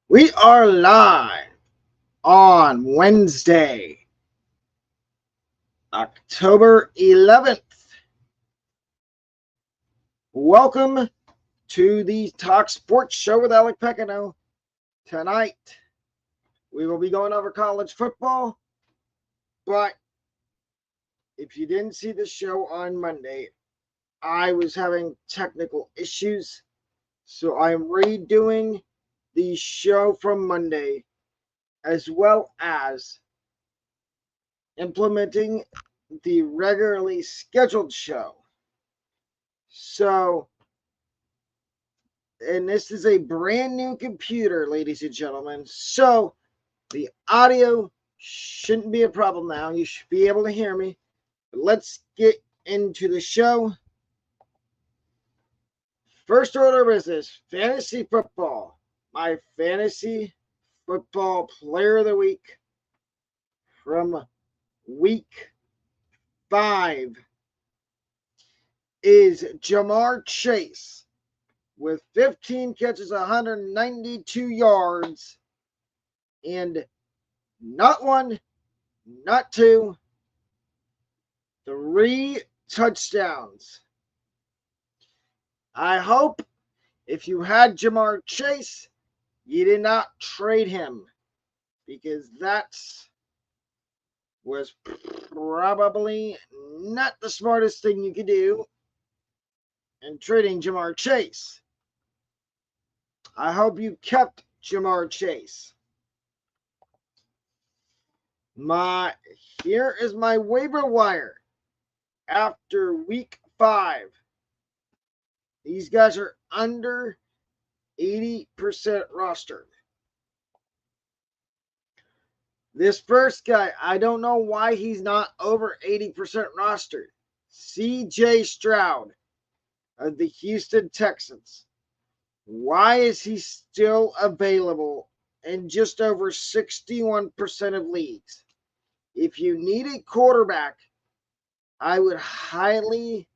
We are live on Wednesday, October 11th. Welcome to the Talk Sports Show with Alec. Tonight, we will be going over college football, but if you didn't see the show on Monday, I was having technical issues, so I'm redoing the show from Monday as well as implementing the regularly scheduled show. So, and this is a brand new computer, ladies and gentlemen. So, the audio shouldn't be a problem now. You should be able to hear me. But let's get into the show. First order of business, fantasy football. My fantasy football player of the week from week 5 is Jamar Chase with 15 catches, 192 yards, and not one, not two, 3 touchdowns. I hope if you had Jamar Chase, you did not trade him, because that was probably not the smartest thing you could do in trading Jamar Chase. I hope you kept Jamar Chase. Here is my waiver wire after week 5. These guys are under 80% rostered. This first guy, I don't know why he's not over 80% rostered. C.J. Stroud of the Houston Texans. Why is he still available in just over 61% of leagues? If you need a quarterback, I would highly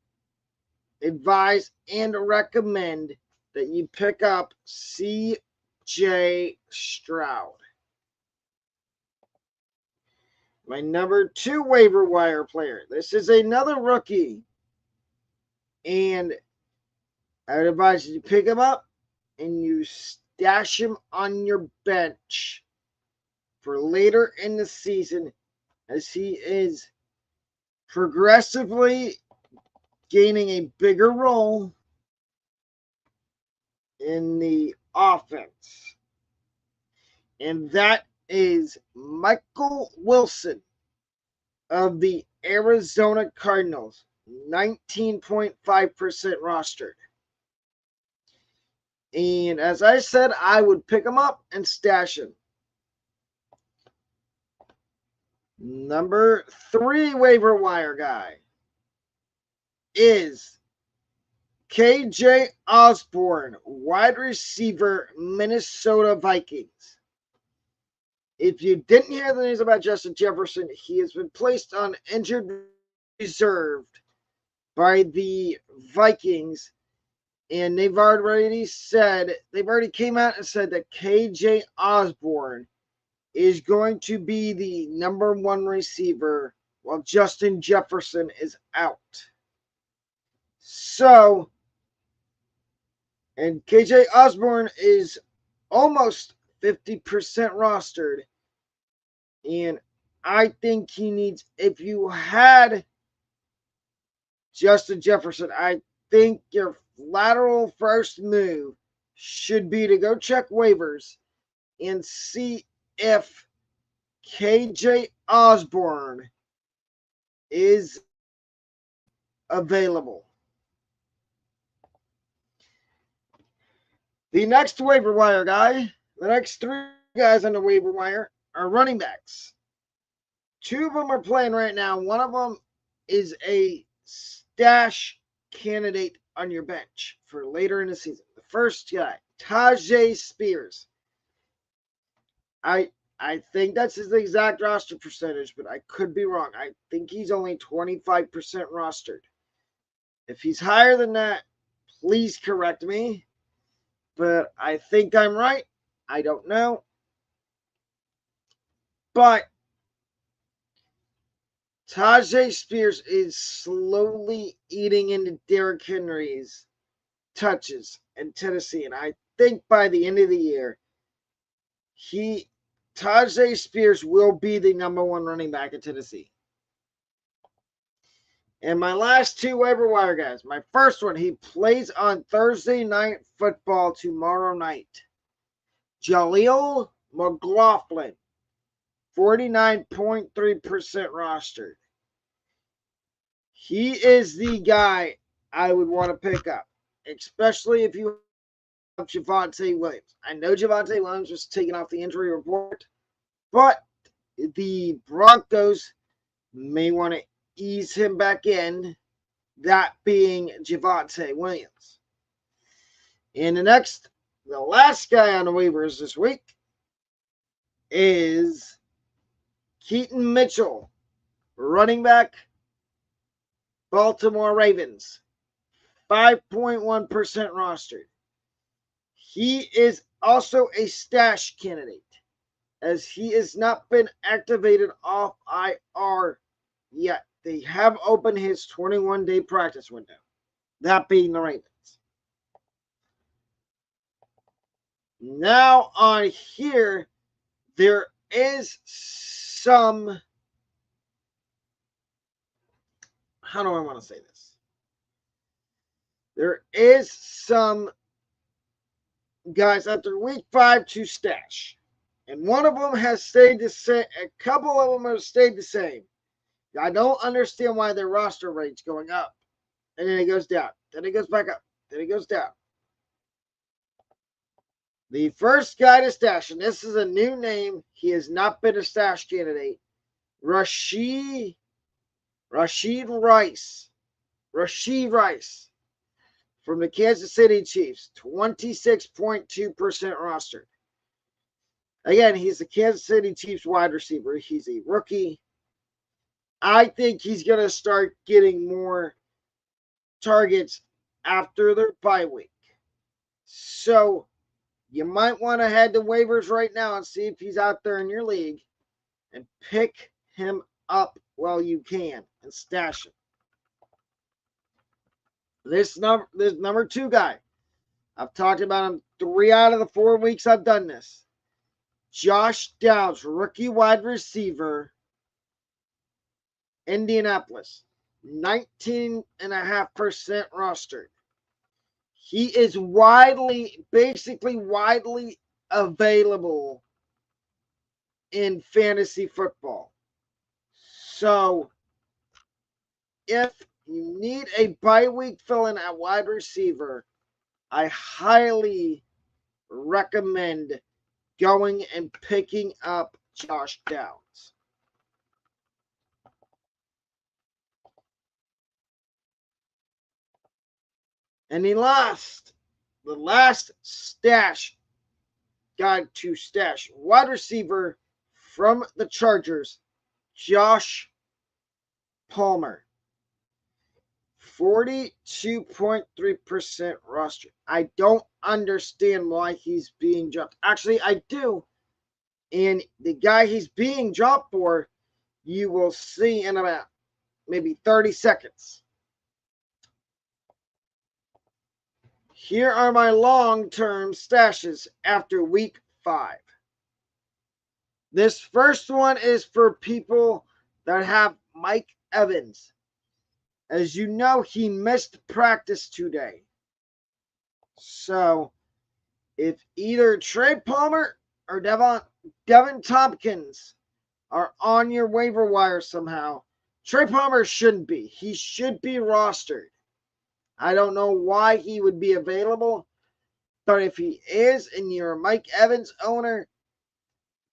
advise and recommend that you pick up C.J. Stroud. My number 2 waiver wire player. This is another rookie. And I would advise you to pick him up and you stash him on your bench for later in the season, as he is progressively gaining a bigger role in the offense. And that is Michael Wilson of the Arizona Cardinals, 19.5% rostered. And as I said, I would pick him up and stash him. Number 3 waiver wire guy is KJ Osborne, wide receiver, Minnesota Vikings. If you didn't hear the news about Justin Jefferson, he has been placed on injured reserve by the Vikings. And they've already came out and said that KJ Osborne is going to be the number 1 receiver while Justin Jefferson is out. So, and KJ Osborne is almost 50% rostered. And I think he needs, if you had Justin Jefferson, I think your lateral first move should be to go check waivers and see if KJ Osborne is available. The next waiver wire guy, the next 3 guys on the waiver wire are running backs. 2 of them are playing right now. One of them is a stash candidate on your bench for later in the season. The first guy, Tajay Spears. I think that's his exact roster percentage, but I could be wrong. I think he's only 25% rostered. If he's higher than that, please correct me. But I think I'm right. I don't know. But Tajay Spears is slowly eating into Derrick Henry's touches in Tennessee. And I think by the end of the year, Tajay Spears will be the number one running back in Tennessee. And my last two waiver wire guys. My first one, he plays on Thursday Night Football tomorrow night. Jaleel McLaughlin, 49.3% rostered. He is the guy I would want to pick up, especially if you have Javonte Williams. I know Javonte Williams was taken off the injury report, but the Broncos may want to ease him back in, that being Javonte Williams. And the last guy on the waivers this week is Keaton Mitchell, running back, Baltimore Ravens, 5.1% rostered. He is also a stash candidate, as he has not been activated off IR yet. They have opened his 21-day practice window, that being the Ravens. Now on here, there is some, how do I want to say this? There is some guys after week 5 to stash. And one of them has stayed the same. A couple of them have stayed the same. I don't understand why their roster rate's going up. And then it goes down. Then it goes back up. Then it goes down. The first guy to stash, and this is a new name. He has not been a stash candidate. Rashid Rice. From the Kansas City Chiefs. 26.2% rostered. Again, he's the Kansas City Chiefs wide receiver. He's a rookie. I think he's going to start getting more targets after their bye week. So you might want to head to waivers right now and see if he's out there in your league and pick him up while you can and stash him. This number 2 guy, I've talked about him 3 out of the 4 weeks I've done this. Josh Downs, rookie wide receiver, Indianapolis, 19.5% rostered. He is basically widely available in fantasy football. So, if you need a bye week fill-in at wide receiver, I highly recommend going and picking up Josh Downs. And the last stash guide to stash wide receiver from the Chargers, Josh Palmer. 42.3% roster. I don't understand why he's being dropped. Actually, I do. And the guy he's being dropped for, you will see in about maybe 30 seconds. Here are my long-term stashes after week 5. This first one is for people that have Mike Evans. As you know, he missed practice today. So, if either Trey Palmer or Devin Tompkins are on your waiver wire somehow, Trey Palmer shouldn't be. He should be rostered. I don't know why he would be available, but if he is and you're a Mike Evans owner,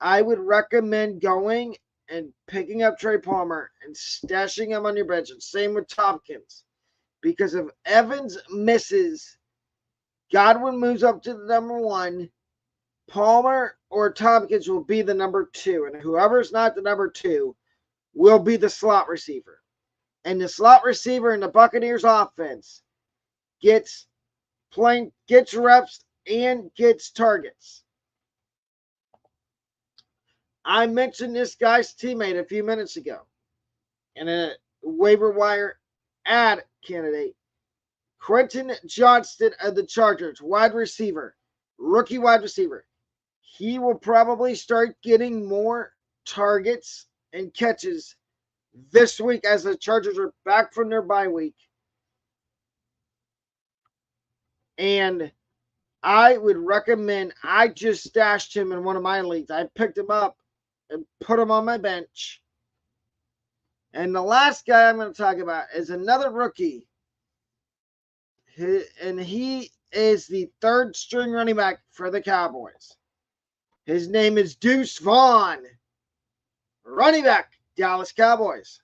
I would recommend going and picking up Trey Palmer and stashing him on your bench. And same with Tompkins. Because if Evans misses, Godwin moves up to the number 1, Palmer or Tompkins will be the number 2. And whoever's not the number 2 will be the slot receiver. And the slot receiver in the Buccaneers offense gets reps and gets targets. I mentioned this guy's teammate a few minutes ago in a waiver wire ad candidate. Quentin Johnston of the Chargers, wide receiver, rookie wide receiver. He will probably start getting more targets and catches this week as the Chargers are back from their bye week. And I would recommend, I just stashed him in one of my leagues. I picked him up and put him on my bench. And the last guy I'm going to talk about is another rookie. And he is the third string running back for the Cowboys. His name is Deuce Vaughn, running back, Dallas Cowboys.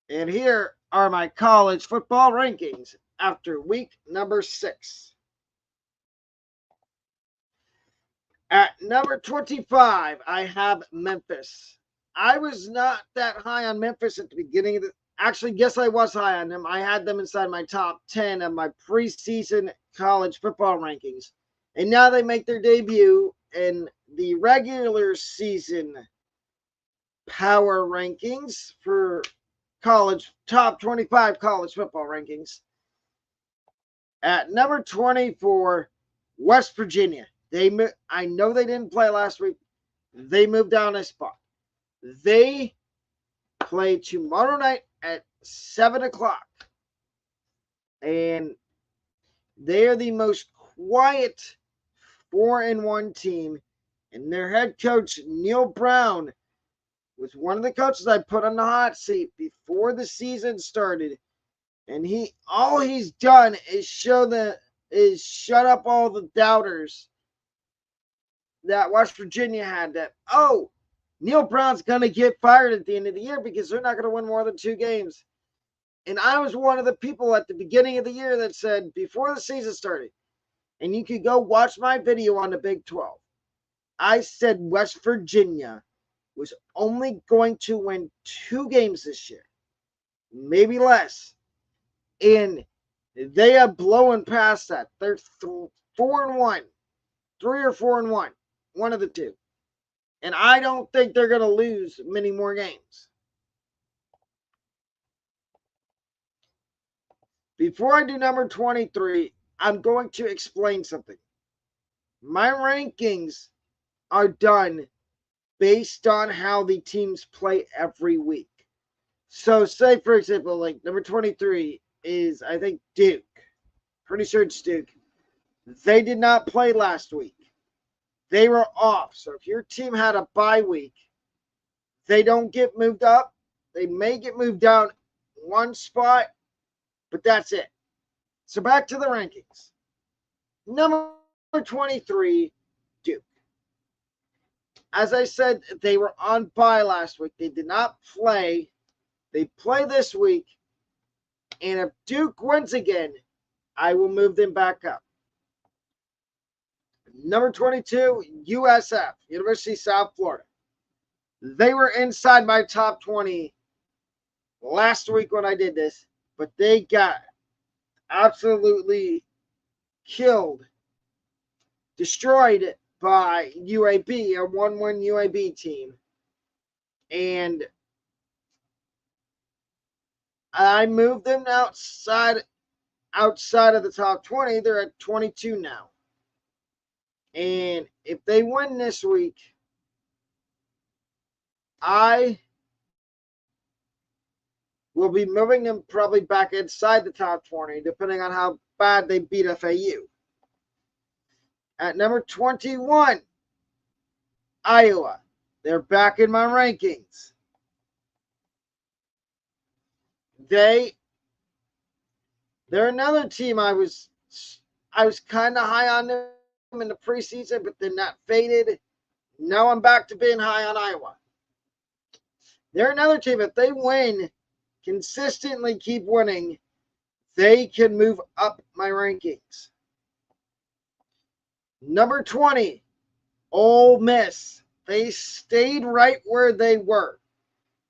And here are my college football rankings after week number 6. At number 25, I have Memphis. I was not that high on Memphis at the beginning of the. Actually, yes, I was high on them. I had them inside my top 10 of my preseason college football rankings. And now they make their debut in the regular season power rankings for college, top 25 college football rankings. At number 24, West Virginia. I know they didn't play last week. They moved down a spot. They play tomorrow night at 7 o'clock. And they are the most quiet 4-1 team. And their head coach, Neil Brown, was one of the coaches I put on the hot seat before the season started. And all he's done is shut up all the doubters that West Virginia had, that, oh, Neil Brown's going to get fired at the end of the year because they're not going to win more than 2 games. And I was one of the people at the beginning of the year that said, before the season started, and you could go watch my video on the Big 12, I said West Virginia was only going to win 2 games this year, maybe less. And they have blown past that. They're 4-1, 3 or 4-1, one of the two. And I don't think they're going to lose many more games. Before I do number 23, I'm going to explain something. My rankings are done based on how the teams play every week. So say, for example, like number 23 is, I think, Duke. Pretty sure it's Duke. They did not play last week. They were off. So if your team had a bye week, they don't get moved up. They may get moved down 1 spot, but that's it. So back to the rankings. Number 23, Duke. As I said, they were on bye last week. They did not play. They play this week. And if Duke wins again, I will move them back up. Number 22, USF, University of South Florida. They were inside my top 20 last week when I did this, but they got absolutely killed, destroyed by UAB, a 1-1 UAB team. And I moved them outside of the top 20. They're at 22 now. And if they win this week, I will be moving them probably back inside the top 20, depending on how bad they beat FAU. At number 21, Iowa. They're back in my rankings. They're another team I was kind of high on them in the preseason, but then that faded. Now I'm back to being high on Iowa. They're another team. If they win, consistently keep winning, they can move up my rankings. Number 20, Ole Miss. They stayed right where they were.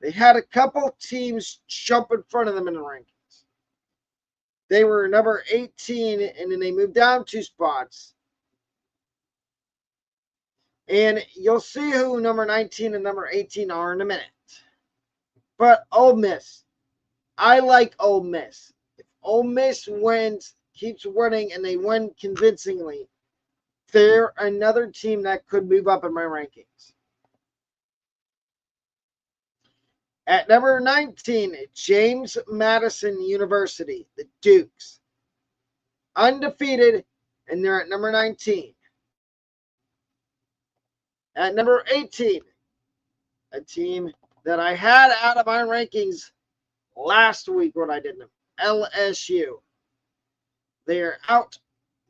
They had a couple teams jump in front of them in the rankings. They were number 18, and then they moved down 2 spots. And you'll see who number 19 and number 18 are in a minute. But Ole Miss, I like Ole Miss. If Ole Miss wins, keeps winning, and they win convincingly, they're another team that could move up in my rankings. At number 19, James Madison University, the Dukes. Undefeated, and they're at number 19. At number 18, a team that I had out of my rankings last week when I did them, LSU. They are out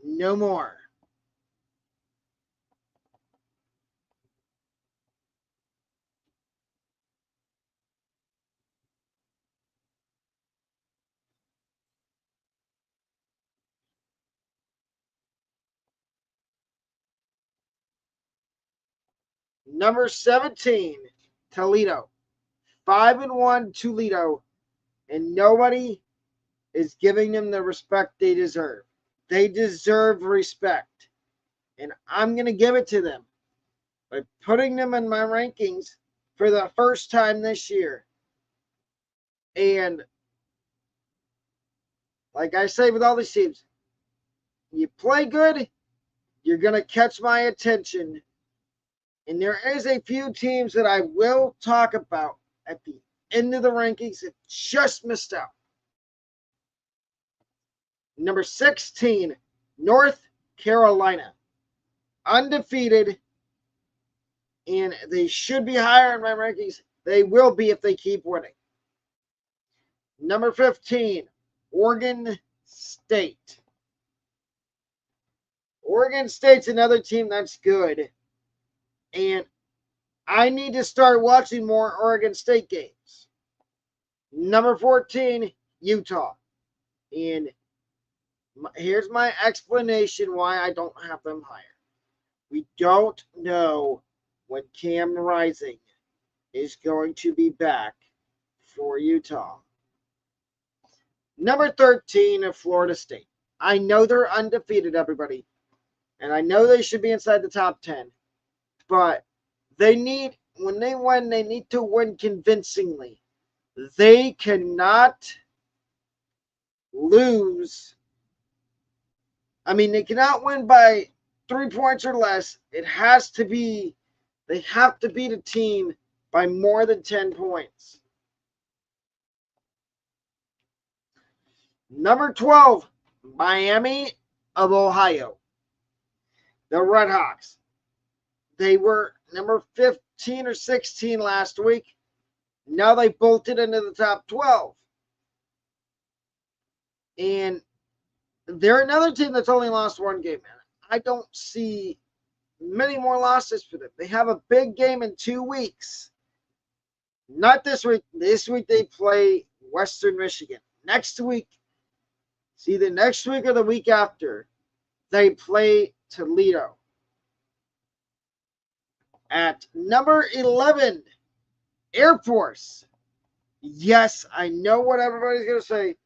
no more. Number 17, Toledo. 5-1 Toledo, and nobody is giving them the respect they deserve. They deserve respect, and I'm going to give it to them by putting them in my rankings for the first time this year. And like I say with all these teams, you play good, you're going to catch my attention. And there is a few teams that I will talk about at the end of the rankings that just missed out. Number 16, North Carolina. Undefeated, and they should be higher in my rankings. They will be if they keep winning. Number 15, Oregon State. Oregon State's another team that's good, and I need to start watching more Oregon State games. Number 14, Utah. And here's my explanation why I don't have them higher. We don't know when Cam Rising is going to be back for Utah. Number 13, Florida State. I know they're undefeated, everybody. And I know they should be inside the top 10. But they need, when they win, they need to win convincingly. They cannot lose. I mean, they cannot win by 3 points or less. It has to be, they have to beat a team by more than 10 points. Number 12, Miami of Ohio. The Redhawks. They were number 15 or 16 last week. Now they bolted into the top 12. And they're another team that's only lost one game. I don't see many more losses for them. They have a big game in 2 weeks. Not this week. This week they play Western Michigan. Next week, see the next week or the week after, they play Toledo. At number 11, Air Force. Yes, I know what everybody's going to say.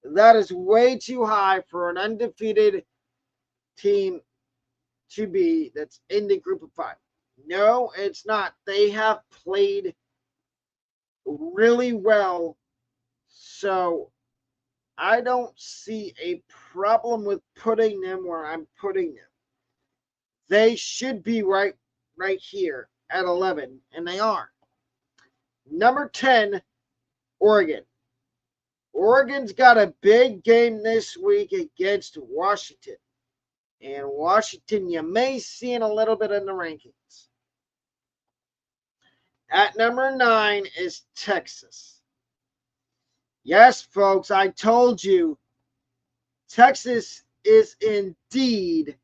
That is way too high for an undefeated team to be that's in the group of 5. No, it's not. They have played really well. So I don't see a problem with putting them where I'm putting them. They should be right here at 11, and they are. Number 10, Oregon. Oregon's got a big game this week against Washington. And Washington, you may see in a little bit in the rankings. At number 9 is Texas. Yes, folks, I told you Texas is indeed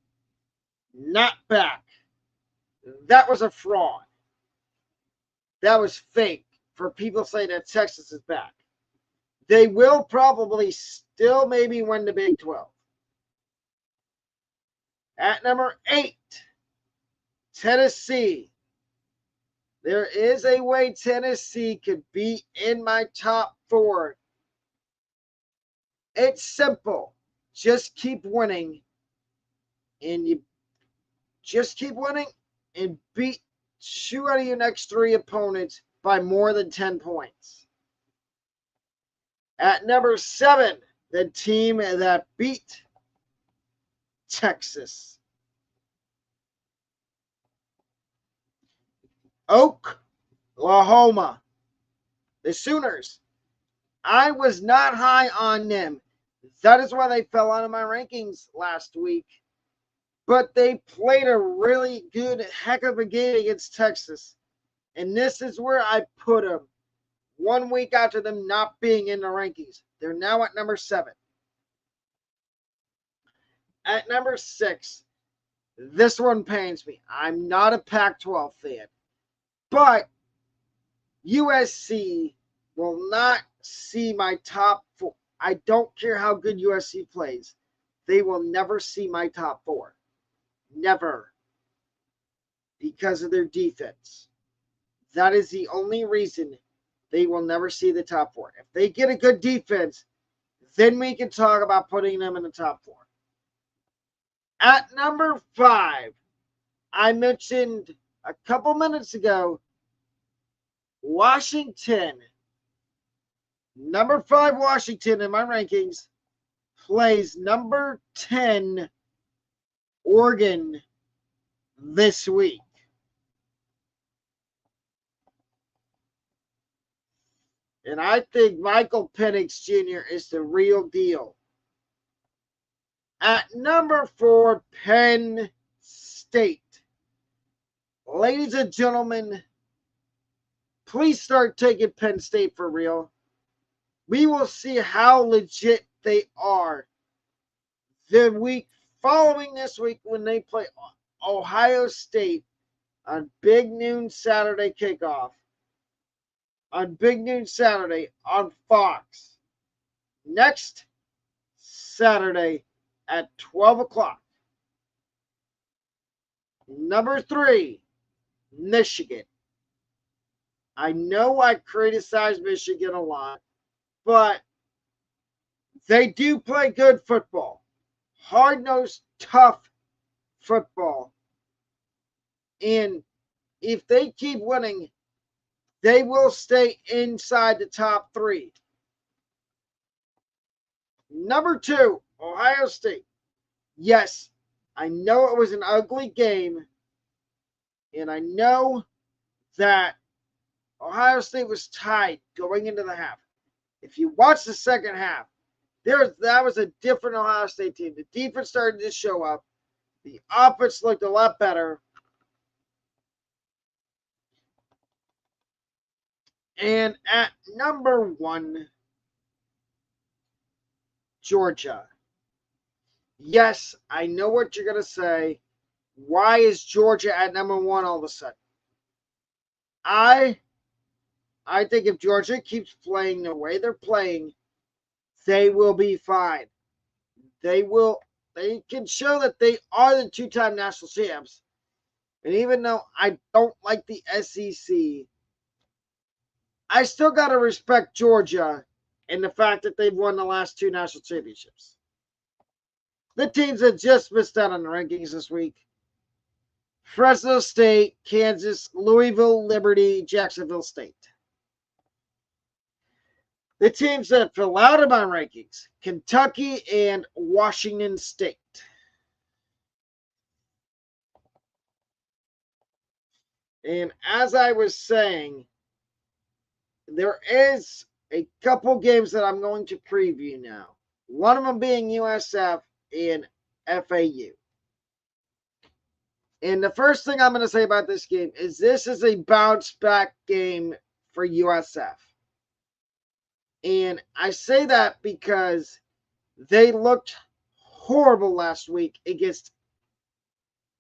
not back. That was a fraud. That was fake for people saying that Texas is back. They will probably still maybe win the Big 12. At number 8, Tennessee. There is a way Tennessee could be in my top 4 It's simple. Just keep winning, and you just keep winning and beat 2 out of your next 3 opponents by more than 10 points. At number 7, the team that beat Texas. Oklahoma. The Sooners. I was not high on them. That is why they fell out of my rankings last week. But they played a really good heck of a game against Texas. And this is where I put them 1 week after them not being in the rankings. They're now at number 7. At number 6, this one pains me. I'm not a Pac-12 fan. But USC will not see my top 4. I don't care how good USC plays. They will never see my top 4. Never. Because of their defense. That is the only reason they will never see the top 4. If they get a good defense, then we can talk about putting them in the top 4. At number 5, I mentioned a couple minutes ago, Washington. Number 5 Washington in my rankings plays number 10 Oregon this week. And I think Michael Penix Jr. is the real deal. At number 4, Penn State. Ladies and gentlemen, please start taking Penn State for real. We will see how legit they are the week following this week when they play Ohio State on Big Noon Saturday kickoff. On Big Noon Saturday on Fox. Next Saturday at 12 o'clock. Number 3, Michigan. I know I criticize Michigan a lot, but they do play good football. Hard-nosed, tough football. And if they keep winning, they will stay inside the top 3. Number 2, Ohio State. Yes, I know it was an ugly game, and I know that Ohio State was tied going into the half. If you watch the second half, that was a different Ohio State team. The defense started to show up. The offense looked a lot better. And at number 1, Georgia. Yes, I know what you're going to say. Why is Georgia at number 1 all of a sudden? I think if Georgia keeps playing the way they're playing, they will be fine. They can show that they are the 2-time national champs. And even though I don't like the SEC, I still got to respect Georgia and the fact that they've won the last 2 national championships. The teams that just missed out on the rankings this week: Fresno State, Kansas, Louisville, Liberty, Jacksonville State. The teams that fell out of my rankings: Kentucky and Washington State. And as I was saying, there is a couple games that I'm going to preview now. One of them being USF and FAU. And the first thing I'm going to say about this game is this is a bounce back game for USF. And I say that because they looked horrible last week against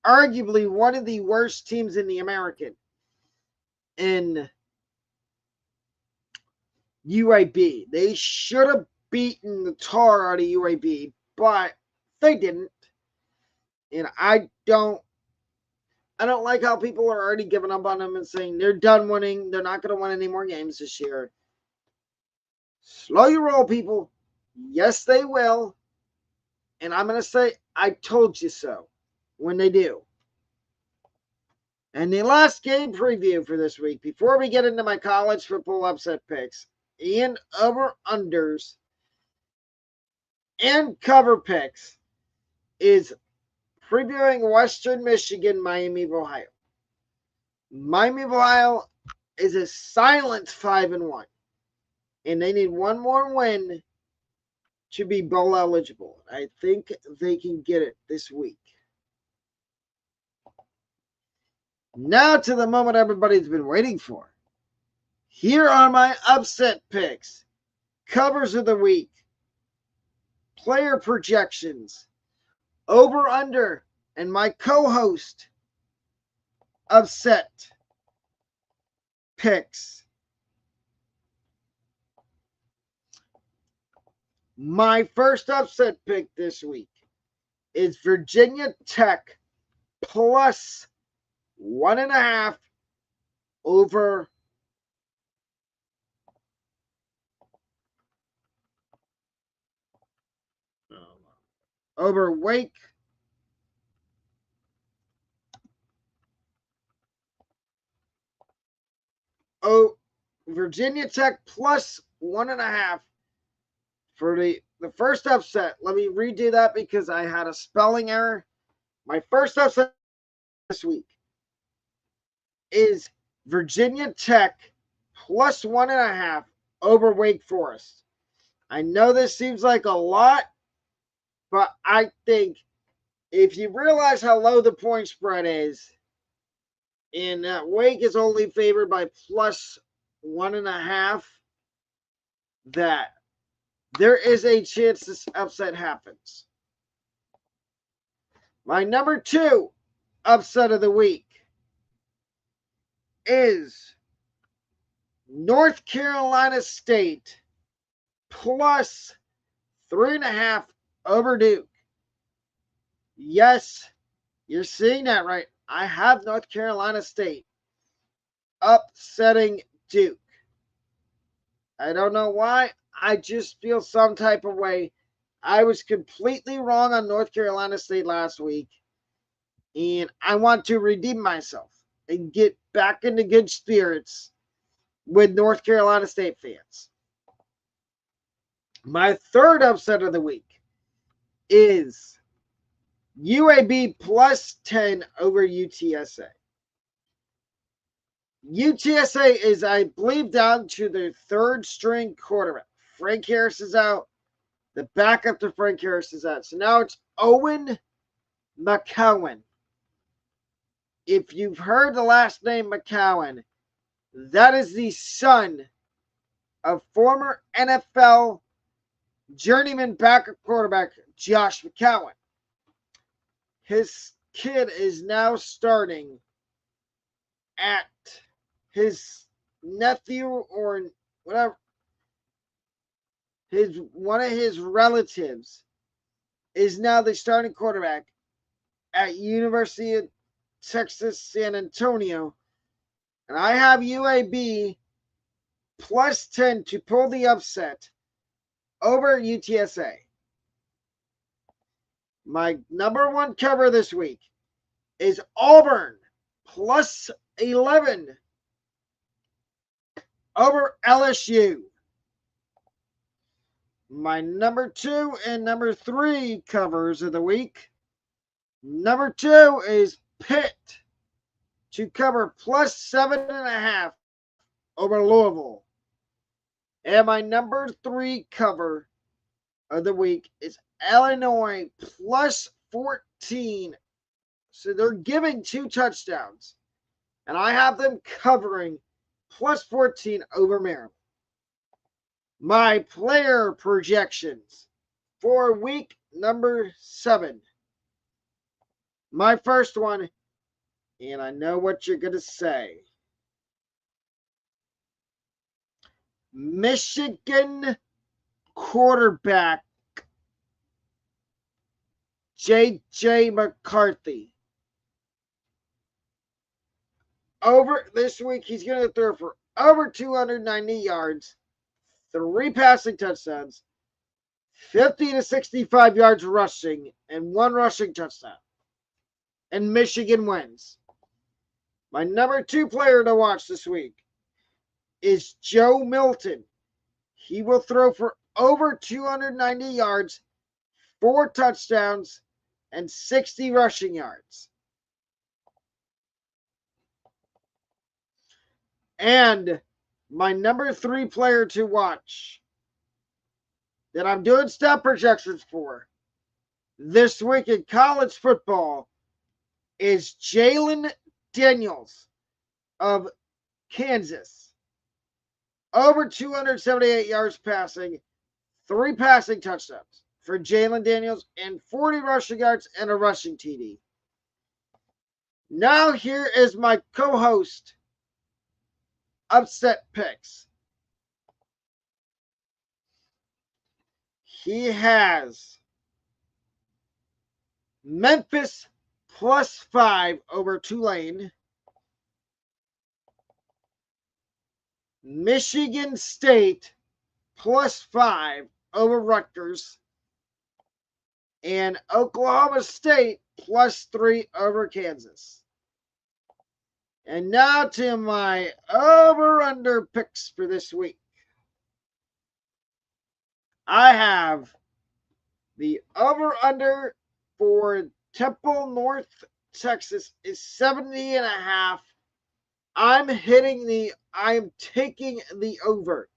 arguably one of the worst teams in the American in UAB. They should have beaten the tar out of UAB, but they didn't. And I don't like how people are already giving up on them and saying they're done winning. They're not going to win any more games this year. Slow your roll, people. Yes, they will. And I'm going to say, I told you so when they do. And the last game preview for this week, before we get into my college football upset picks and over-unders and cover picks, is previewing Western Michigan, Miami of Ohio. Miami of Ohio is a silent 5-1, and they need one more win to be bowl eligible. I think they can get it this week. Now to the moment everybody's been waiting for. Here are my upset picks, covers of the week, player projections, over under, and my co-host upset picks. My first upset pick this week is Virginia Tech plus 1.5 over Wake. Oh, Virginia Tech plus 1.5 for the first upset. Let me redo that because I had a spelling error. My first upset this week is Virginia Tech plus 1.5 over Wake Forest. I know this seems like a lot, but I think if you realize how low the point spread is, and Wake is only favored by plus 1.5, that there is a chance this upset happens. My number 2 upset of the week is North Carolina State plus 3.5 over Duke. Yes, you're seeing that right. I have North Carolina State upsetting Duke. I don't know why. I just feel some type of way. I was completely wrong on North Carolina State last week, and I want to redeem myself and get back into good spirits with North Carolina State fans. My third upset of the week is UAB plus 10 over UTSA. UTSA is, I believe, down to their third string quarterback. Frank Harris is out. The backup to Frank Harris is out. So now it's Owen McCowan. If you've heard the last name McCowan, that is the son of former NFL journeyman backup quarterback Josh McCowan. His kid is now starting at his nephew or whatever, one of his relatives is now the starting quarterback at University of Texas San Antonio, and I have UAB plus 10 to pull the upset over UTSA. My number 1 cover this week is Auburn plus 11 over LSU. My number 2 and number 3 covers of the week. Number 2 is Pitt to cover plus 7.5 over Louisville. And my number 3 cover of the week is Illinois plus 14. So they're giving 2 touchdowns. And I have them covering plus 14 over Maryland. My player projections for week number 7. My first one, and I know what you're going to say. Michigan quarterback J.J. McCarthy. Over this week, he's going to throw for over 290 yards, 3 passing touchdowns, 50 to 65 yards rushing and 1 rushing touchdown. And Michigan wins. My number 2 player to watch this week is Joe Milton. He will throw for over 290 yards, 4 touchdowns, and 60 rushing yards. And my number 3 player to watch that I'm doing stat projections for this week in college football is Jalen Daniels of Kansas. Over 278 yards passing, 3 passing touchdowns for Jalen Daniels, and 40 rushing yards and a rushing TD. Now here is my co-host upset picks. He has Memphis +5 over Tulane. Michigan State +5 over Rutgers. And Oklahoma State +3 over Kansas. And now to my over-under picks for this week. I have the over-under for Temple, North Texas is 70.5. I'm taking the over.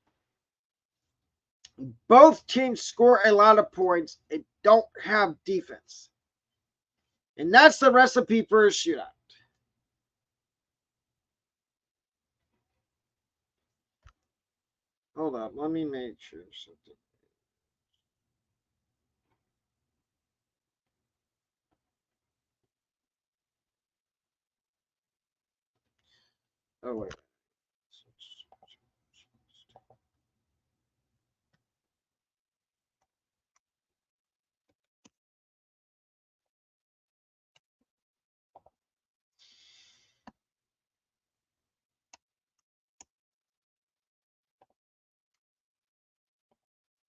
Both teams score a lot of points and don't have defense. And that's the recipe for a shootout. Hold up, let me make sure something. Oh, wait.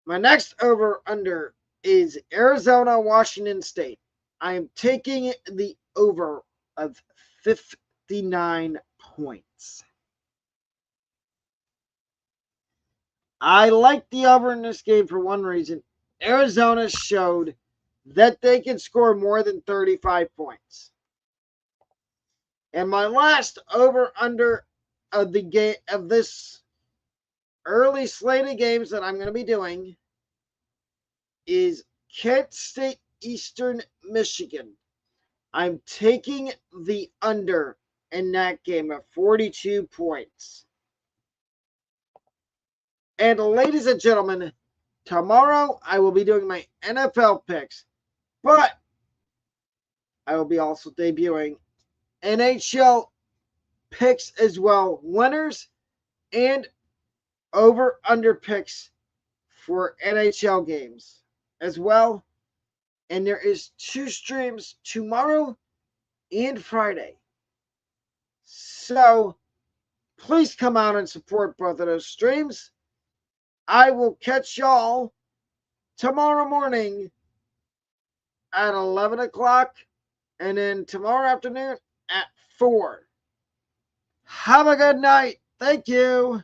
My next over-under is Arizona, Washington State. I am taking the over of 59 points. I like the over in this game for one reason. Arizona showed that they can score more than 35 points. And my last over-under of the game of this early slate of games that I'm going to be doing is Kent State, Eastern Michigan. I'm taking the under in that game of 42 points. And ladies and gentlemen, tomorrow I will be doing my NFL picks, but I will be also debuting NHL picks as well, winners and over-under picks for NHL games as well. And there is 2 streams tomorrow and Friday. So please come out and support both of those streams. I will catch y'all tomorrow morning at 11 o'clock and then tomorrow afternoon at 4. Have a good night. Thank you.